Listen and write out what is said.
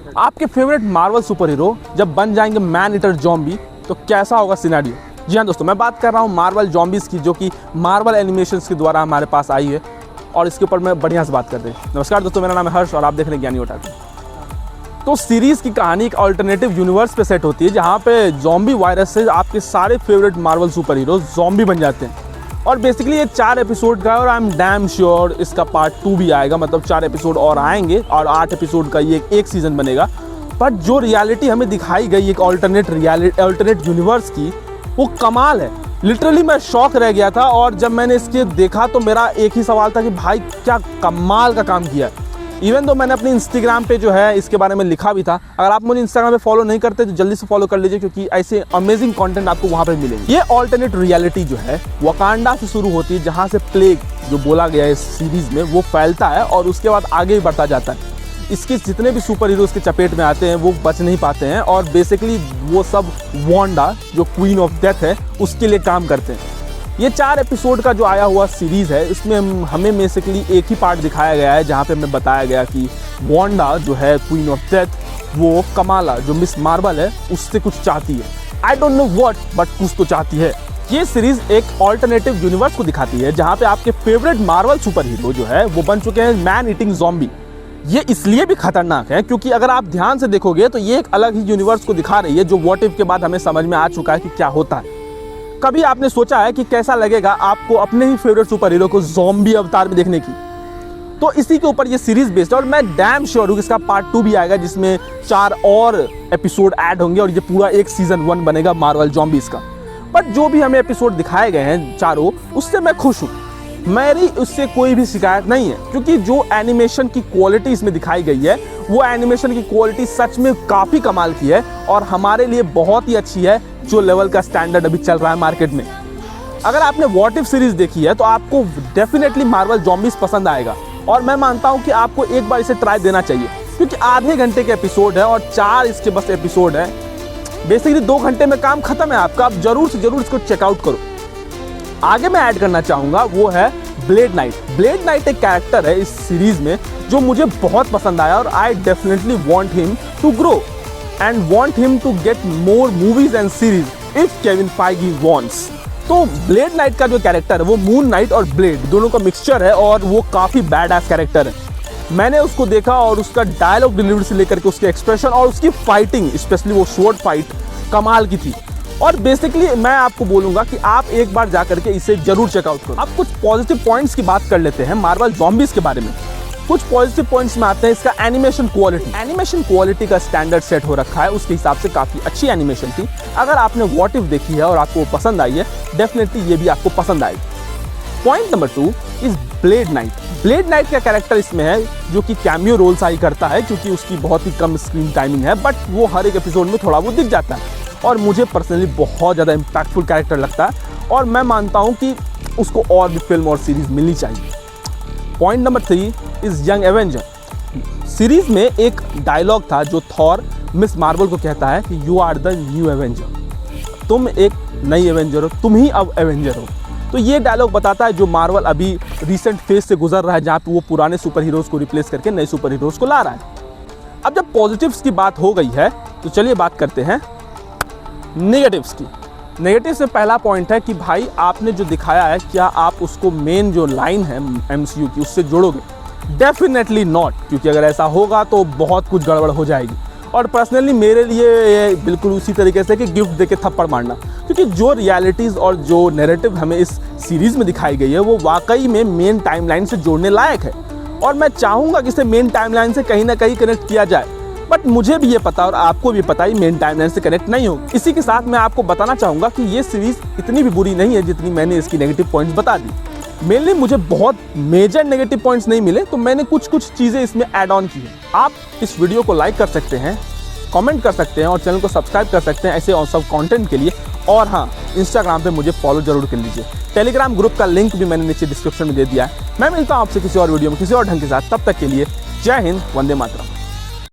आपके favourite Marvel super hero जब बन जाएंगे मैन ईटर ज़ॉम्बी तो कैसा होगा सिनेरियो। जी हाँ दोस्तों, मैं बात कर रहा हूँ मार्वल ज़ॉम्बीज़ की, जो कि मार्वल एनिमेशंस के द्वारा हमारे पास आई है और इसके ऊपर मैं बढ़िया से बात करते हैं। नमस्कार दोस्तों, मेरा नाम है हर्ष और आप देख रहे हैं ज्ञानी ओटाकू। तो सीरीज़ की कहानी एक अल्टरनेटिव यूनिवर्स पे सेट होती है जहाँ पे ज़ॉम्बी वायरस से आपके सारे favourite Marvel super hero zombie बन जाते हैं। और बेसिकली ये 4 एपिसोड का है और आई एम डैम श्योर इसका पार्ट 2 भी आएगा, मतलब 4 एपिसोड और आएंगे और 8 एपिसोड का ये एक सीज़न बनेगा। बट जो रियलिटी हमें दिखाई गई एक अल्टरनेट यूनिवर्स की, वो कमाल है। लिटरली मैं शॉक रह गया था और जब मैंने इसके देखा तो मेरा एक ही सवाल था कि भाई क्या कमाल का काम किया है। इवन तो मैंने अपने इंस्टाग्राम पे जो है इसके बारे में लिखा भी था। अगर आप मुझे इंस्टाग्राम पे फॉलो नहीं करते तो जल्दी से फॉलो कर लीजिए, क्योंकि ऐसे अमेजिंग कंटेंट आपको वहाँ पे मिलेंगे। ये अल्टरनेट रियलिटी जो है वकांडा से शुरू होती है, जहाँ से प्लेग जो बोला गया है इस सीरीज में वो फैलता है और उसके बाद आगे ही बढ़ता जाता है। इसके जितने भी सुपर हीरो इसके चपेट में आते हैं वो बच नहीं पाते हैं और बेसिकली वो सब वांडा जो क्वीन ऑफ डेथ है उसके लिए काम करते हैं। ये 4 एपिसोड का जो आया हुआ सीरीज़ है, इसमें हमें बेसिकली एक ही पार्ट दिखाया गया है जहाँ पे हमें बताया गया कि वांडा जो है क्वीन ऑफ डेथ, वो कमाला जो मिस मार्वल है उससे कुछ चाहती है। I don't know what, but कुछ तो चाहती है। ये सीरीज़ एक ऑल्टरनेटिव यूनिवर्स को दिखाती है जहाँ पे आपके फेवरेट मार्वल सुपर हीरो जो है वो बन चुके हैं मैन ईटिंग ज़ॉम्बी। ये इसलिए भी खतरनाक है क्योंकि अगर आप ध्यान से देखोगे तो ये एक अलग ही यूनिवर्स को दिखा रही है, जो व्हाट इफ के बाद हमें समझ में आ चुका है कि क्या होता है। कभी आपने सोचा है कि कैसा लगेगा आपको अपने ही फेवरेट सुपर हीरो को ज़ॉम्बी अवतार में देखने की? तो इसी के ऊपर ये सीरीज बेस्ड है और मैं डैम श्योर हूँ कि इसका पार्ट 2 भी आएगा, जिसमें 4 और एपिसोड ऐड होंगे और ये पूरा एक सीजन 1 बनेगा मार्वल ज़ॉम्बीज़ का। बट जो भी हमें एपिसोड दिखाए गए हैं चारों, उससे मैं खुश हूँ। मेरी उससे कोई भी शिकायत नहीं है, क्योंकि जो एनिमेशन की क्वालिटी इसमें दिखाई गई है वो एनिमेशन की क्वालिटी सच में काफ़ी कमाल की है और हमारे लिए बहुत ही अच्छी है, जो लेवल का स्टैंडर्ड अभी चल रहा है मार्केट में। अगर आपने व्हाट इफ सीरीज देखी है तो आपको डेफिनेटली मार्वल ज़ॉम्बीज़ पसंद आएगा और मैं मानता हूँ कि आपको एक बार इसे ट्राई देना चाहिए, क्योंकि आधे घंटे के एपिसोड है और 4 इसके बस एपिसोड है। बेसिकली 2 घंटे में काम खत्म है आपका। आप जरूर से जरूर इसको चेकआउट करो। आगे मैं ऐड करना चाहूँगा वो है ब्लेड नाइट। ब्लेड नाइट एक कैरेक्टर है इस सीरीज में जो मुझे बहुत पसंद आया और I definitely want him to grow and want him to get more movies and series if Kevin Feige wants. तो ब्लेड नाइट का जो कैरेक्टर है वो मून नाइट और ब्लेड दोनों का मिक्सचर है और वो काफ़ी बैड एस कैरेक्टर है। मैंने उसको देखा और उसका डायलॉग डिलीवरी से लेकर के उसके एक्सप्रेशन और उसकी फाइटिंग, स्पेशली वो शॉर्ट फाइट कमाल की थी। और बेसिकली मैं आपको बोलूंगा कि आप एक बार जाकर के इसे जरूर चेकआउट करो। अब कुछ पॉजिटिव पॉइंट्स की बात कर लेते हैं मार्वल ज़ॉम्बीज़ के बारे में। कुछ पॉजिटिव पॉइंट्स में आते हैं इसका एनिमेशन क्वालिटी का स्टैंडर्ड सेट हो रखा है, उसके हिसाब से काफ़ी अच्छी एनिमेशन थी। अगर आपने व्हाट इफ देखी है और आपको पसंद आई है, डेफिनेटली ये भी आपको पसंद आएगी। Point number 2 is blade night. Blade Knight का कैरेक्टर इसमें है जो कि कैमियो रोल्स ही करता है, क्योंकि उसकी बहुत ही कम स्क्रीन टाइमिंग है, बट वो हर एक एपिसोड में थोड़ा वो दिख जाता है और मुझे पर्सनली बहुत ज़्यादा इम्पैक्टफुल कैरेक्टर लगता है और मैं मानता हूँ कि उसको और भी फिल्म और सीरीज़ मिलनी चाहिए। Point number 3 is young Avenger. Series में एक डायलॉग था जो थॉर मिस मार्वल को कहता है कि you are the new Avenger. तुम एक नई एवेंजर हो, तुम ही अब एवेंजर हो। तो ये डायलॉग बताता है जो मार्वल अभी रिसेंट फेज से गुजर रहा है, जहाँ पे वो पुराने सुपर हीरोज़ को रिप्लेस करके नए सुपर हीरोज़ को ला रहा है। अब जब पॉजिटिव्स की बात हो गई है तो चलिए बात करते हैं नेगेटिव्स की। नेगेटिव में पहला पॉइंट है कि भाई आपने जो दिखाया है, क्या आप उसको मेन जो लाइन है MCU की उससे जोड़ोगे? डेफिनेटली नॉट, क्योंकि अगर ऐसा होगा तो बहुत कुछ गड़बड़ हो जाएगी। और पर्सनली मेरे लिए ये बिल्कुल उसी तरीके से कि गिफ्ट देके थप्पड़ मारना, क्योंकि जो रियलिटीज़ और जो नैरेटिव हमें इस सीरीज़ में दिखाई गई है वो वाकई में मेन टाइमलाइन से जोड़ने लायक है और मैं चाहूँगा कि इसे मेन टाइमलाइन से कहीं ना कहीं कनेक्ट किया जाए। बट मुझे भी ये पता और आपको भी पता ही मेन टाइमलाइन से कनेक्ट नहीं हो। इसी के साथ मैं आपको बताना चाहूँगा कि ये सीरीज़ इतनी भी बुरी नहीं है जितनी मैंने इसकी नेगेटिव पॉइंट्स बता दी। मेनली मुझे बहुत मेजर नेगेटिव पॉइंट्स नहीं मिले, तो मैंने कुछ चीज़ें इसमें ऐड ऑन की है। आप इस वीडियो को लाइक कर सकते हैं, कमेंट कर सकते हैं और चैनल को सब्सक्राइब कर सकते हैं ऐसे और सब कंटेंट के लिए। और हाँ, इंस्टाग्राम पे मुझे फॉलो जरूर कर लीजिए। टेलीग्राम ग्रुप का लिंक भी मैंने नीचे डिस्क्रिप्शन में दे दिया है। मैं मिलता हूँ आपसे किसी और वीडियो में किसी और ढंग के साथ। तब तक के लिए जय हिंद, वंदे मातरम।